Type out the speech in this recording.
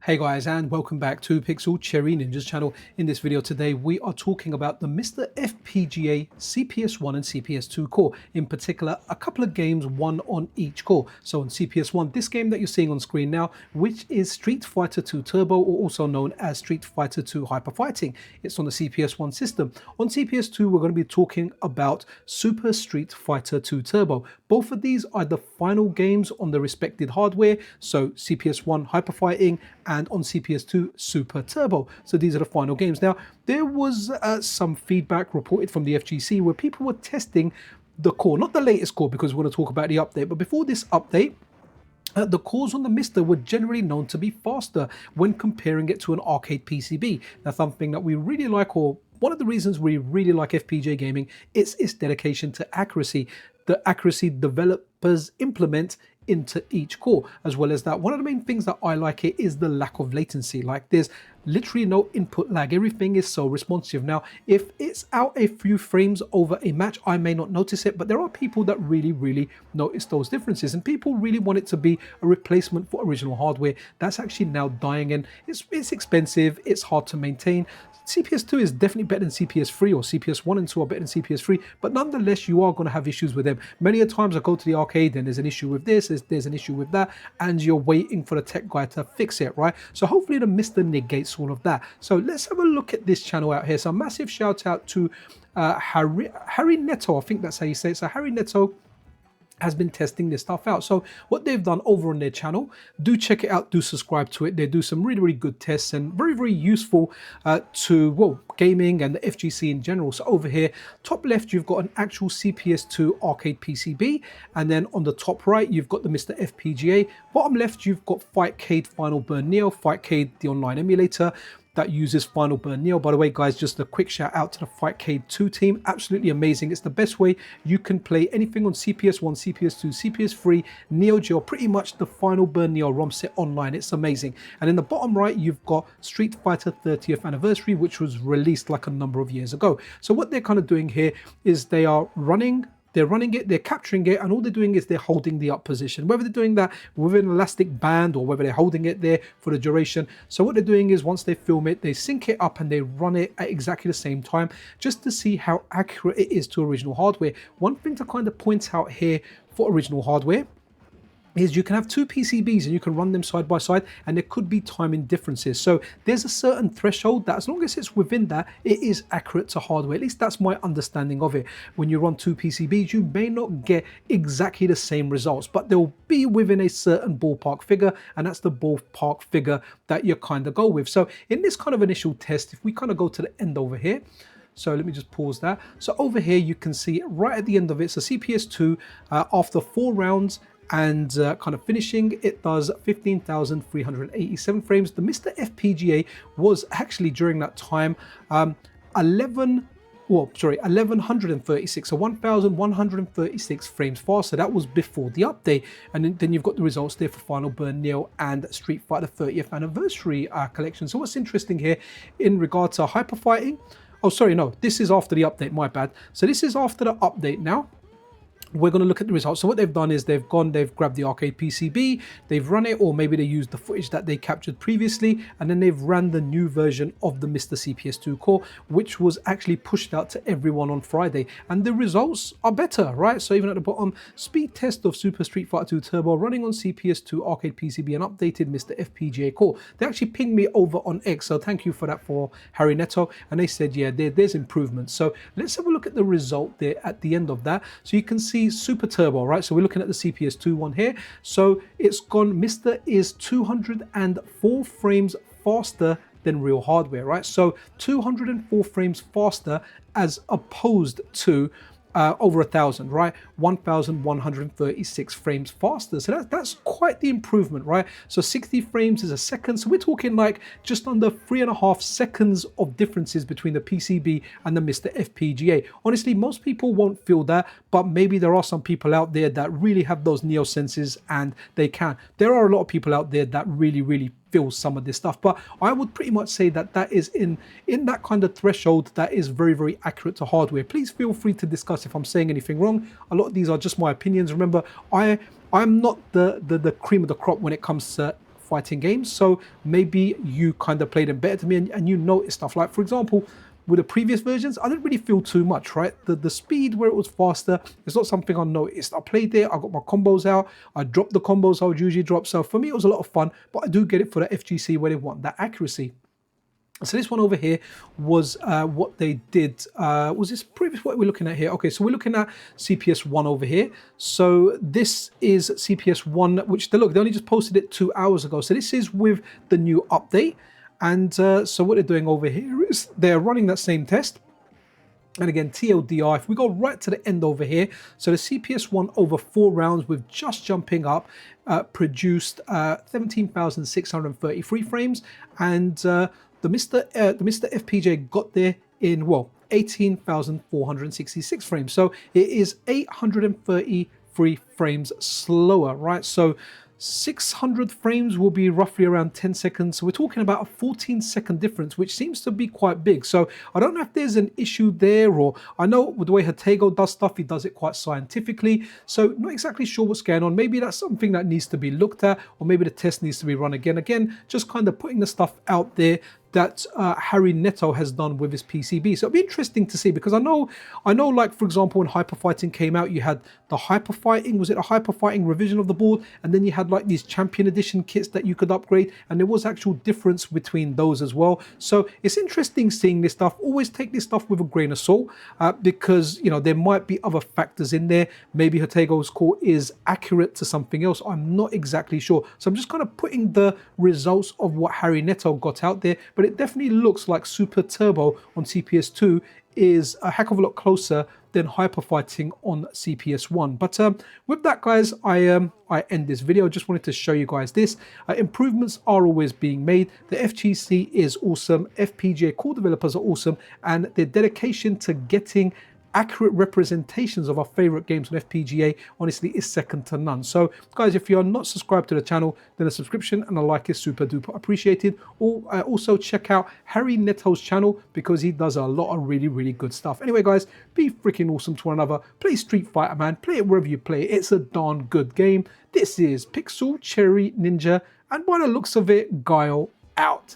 Hey guys, and welcome back to Pixel Cherry Ninja's channel. In this video today, we are talking about the MiSTerFPGA CPS1 and CPS2 core. In particular, a couple of games, one on each core. So on CPS1, this game that you're seeing on screen now, which is Street Fighter 2 Turbo, or also known as Street Fighter 2 Hyper Fighting. It's on the CPS1 system. On CPS2, we're going to be talking about Super Street Fighter 2 Turbo. Both of these are the final games on the respective hardware. So CPS1 Hyper Fighting and on CPS2 Super Turbo. So these are the final games. Now, there was some feedback reported from the FGC where people were testing the core, not the latest core because we're going to talk about the update, but before this update, the cores on the MiSTer were generally known to be faster when comparing it to an arcade PCB. Now, something that we really like, or one of the reasons we really like FPGA gaming, is its dedication to accuracy. The accuracy developers implement into each core. As well as that, one of the main things that I like it is the lack of latency. Like, there's literally no input lag. Everything is so responsive. Now, if it's out a few frames over a match, I may not notice it, but there are people that really notice those differences, and people really want it to be a replacement for original hardware that's actually now dying, and it's expensive, it's hard to maintain. CPS2 is definitely better than CPS3, or CPS1 and 2 are better than CPS3, but nonetheless, you are going to have issues with them. Many a times I go to the arcade and there's an issue with this, there's an issue with that, and you're waiting for the tech guy to fix it, right? So hopefully the MiSTer negates all of that. So let's have a look at this channel out here. So a massive shout out to Harry Neto, I think that's how you say it. So Harry Neto has been testing this stuff out. So what they've done over on their channel, do check it out, do subscribe to it. They do some really good tests and very useful to, well, gaming and the FGC in general. So over here, top left, you've got an actual CPS2 arcade PCB, and then on the top right, you've got the MiSTerFPGA. Bottom left, you've got Fightcade Final Burn Neo, Fightcade the online emulator that uses Final Burn Neo. By the way, guys, just a quick shout out to the Fightcade 2 team. Absolutely amazing. It's the best way you can play anything on CPS1, CPS2, CPS3, Neo Geo, pretty much the Final Burn Neo ROM set online. It's amazing. And in the bottom right, you've got Street Fighter 30th Anniversary, which was released like a number of years ago. So what they're kind of doing here is they're running it, they're capturing it, and all they're doing is they're holding the up position, whether they're doing that with an elastic band or whether they're holding it there for the duration. So what they're doing is once they film it, they sync it up and they run it at exactly the same time, just to see how accurate it is to original hardware. One thing to kind of point out here for original hardware is you can have two PCBs and you can run them side by side, and there could be timing differences. So there's a certain threshold that as long as it's within that, it is accurate to hardware. At least that's my understanding of it. When you run two PCBs, you may not get exactly the same results, but they'll be within a certain ballpark figure, and that's the ballpark figure that you kind of go with. So in this kind of initial test, if we kind of go to the end over here, so let me just pause that. So over here, you can see right at the end of it, so CPS2, after 4 rounds, and kind of finishing, it does 15,387 frames. The MiSTerFPGA was actually during that time 1136, so 1136 frames faster. That was before the update. And then you've got the results there for Final Burn Neo and Street Fighter 30th Anniversary collection. So what's interesting here in regard to hyper fighting, oh sorry, no, this is after the update, my bad. So this is after the update now. We're going to look at the results. So what they've done is they've grabbed the arcade PCB, they've run it, or maybe they used the footage that they captured previously, and then they've ran the new version of the MiSTer CPS2 core, which was actually pushed out to everyone on Friday. And the results are better, right? So even at the bottom, speed test of Super Street Fighter 2 Turbo running on CPS2 arcade PCB and updated MiSTerFPGA core. They actually pinged me over on X, so thank you for that for Harry Neto. And they said, yeah, there's improvements. So let's have a look at the result there at the end of that. So you can see Super Turbo, right? So we're looking at the CPS2 one here. So it's gone, MiSTer is 204 frames faster than real hardware, right? So 204 frames faster as opposed to over 1,000, right? 1,136 frames faster. So that's quite the improvement, right? So 60 frames is a second. So we're talking like just under 3.5 seconds of differences between the PCB and the MiSTerFPGA. Honestly, most people won't feel that, but maybe there are some people out there that really have those neo senses and they can. There are a lot of people out there that really feel some of this stuff, but I would pretty much say that that is in that kind of threshold that is very accurate to hardware. Please feel free to discuss if I'm saying anything wrong. A lot of these are just my opinions. Remember, I'm not the cream of the crop when it comes to fighting games, so maybe you kind of play them better to me, and you notice stuff. Like, for example, with the previous versions, I didn't really feel too much, right? The speed where it was faster, it's not something I noticed. I played there, I got my combos out, I dropped the combos I would usually drop. So for me, it was a lot of fun, but I do get it for the FGC where they want that accuracy. So this one over here was what they did. Was this previous what we're looking at here? Okay, so we're looking at CPS1 over here. So this is CPS1, which they only just posted it 2 hours ago. So this is with the new update. And so what they're doing over here is they're running that same test. And again, TLDR, if we go right to the end over here, so the CPS1 over 4 rounds with just jumping up produced 17,633 frames. And the MiSTerFPGA got there in, well, 18,466 frames. So it is 833 frames slower, right? So 600 frames will be roughly around 10 seconds. So we're talking about a 14-second difference, which seems to be quite big. So I don't know if there's an issue there, or I know with the way Hatego does stuff, he does it quite scientifically. So not exactly sure what's going on. Maybe that's something that needs to be looked at, or maybe the test needs to be run again. Again, just kind of putting the stuff out there that Harry Netto has done with his PCB. So it'll be interesting to see, because I know, like, for example, when Hyper Fighting came out, you had the Hyper Fighting, was it a Hyper Fighting revision of the board? And then you had like these Champion Edition kits that you could upgrade, and there was actual difference between those as well. So it's interesting seeing this stuff. Always take this stuff with a grain of salt, because, you know, there might be other factors in there. Maybe Hatego's core is accurate to something else. I'm not exactly sure. So I'm just kind of putting the results of what Harry Netto got out there, but it definitely looks like Super Turbo on CPS2 is a heck of a lot closer than Hyper Fighting on CPS1. But with that, guys, I end this video. Just wanted to show you guys this. Improvements are always being made. The FGC is awesome. FPGA core developers are awesome, and their dedication to getting accurate representations of our favorite games on FPGA honestly is second to none. So guys, if you are not subscribed to the channel, then a subscription and a like is super duper appreciated. Or also check out Harry Netto's channel, because he does a lot of really good stuff. Anyway guys, be freaking awesome to one another. Play Street Fighter, man. Play it wherever you play it. It's a darn good game. This is Pixel Cherry Ninja, and by the looks of it, Guile out.